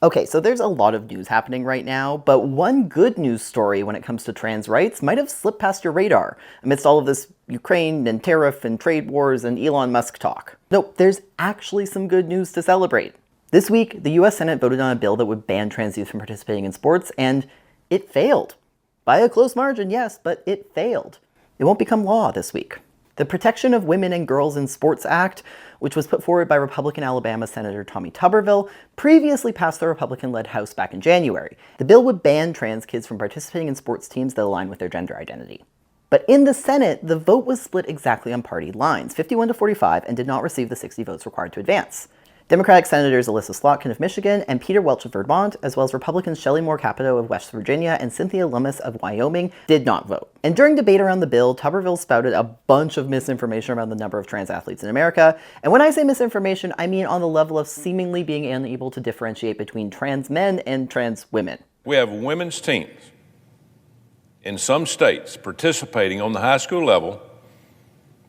Okay, so there's a lot of news happening right now, but one good news story when it comes to trans rights might have slipped past your radar amidst all of this Ukraine and tariff and trade wars and Elon Musk talk. Nope, there's actually some good news to celebrate. This week, the US Senate voted on a bill that would ban trans youth from participating in sports, and it failed. By a close margin, yes, but it failed. It won't become law this week. The Protection of Women and Girls in Sports Act, which was put forward by Republican Alabama Senator Tommy Tuberville, previously passed the Republican-led House back in January. The bill would ban trans kids from participating in sports teams that align with their gender identity. But in the Senate, the vote was split exactly on party lines, 51 to 45, and did not receive the 60 votes required to advance. Democratic Senators Elissa Slotkin of Michigan and Peter Welch of Vermont, as well as Republicans Shelley Capito of West Virginia and Cynthia Lummis of Wyoming, did not vote. And during debate around the bill, Tuberville spouted a bunch of misinformation around the number of trans athletes in America. And when I say misinformation, I mean on the level of seemingly being unable to differentiate between trans men and trans women. We have women's teams in some states participating on the high school level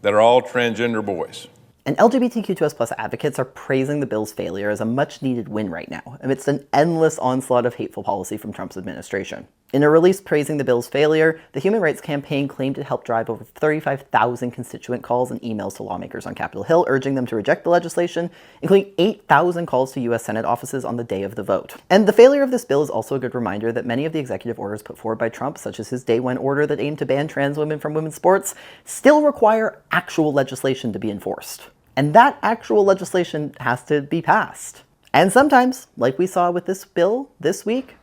that are all transgender boys. And LGBTQ2S+ advocates are praising the bill's failure as a much-needed win right now, amidst an endless onslaught of hateful policy from Trump's administration. In a release praising the bill's failure, the Human Rights Campaign claimed it helped drive over 35,000 constituent calls and emails to lawmakers on Capitol Hill urging them to reject the legislation, including 8,000 calls to U.S. Senate offices on the day of the vote. And the failure of this bill is also a good reminder that many of the executive orders put forward by Trump, such as his Day 1 order that aimed to ban trans women from women's sports, still require actual legislation to be enforced. And that actual legislation has to be passed. And sometimes, like we saw with this bill this week,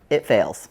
it fails.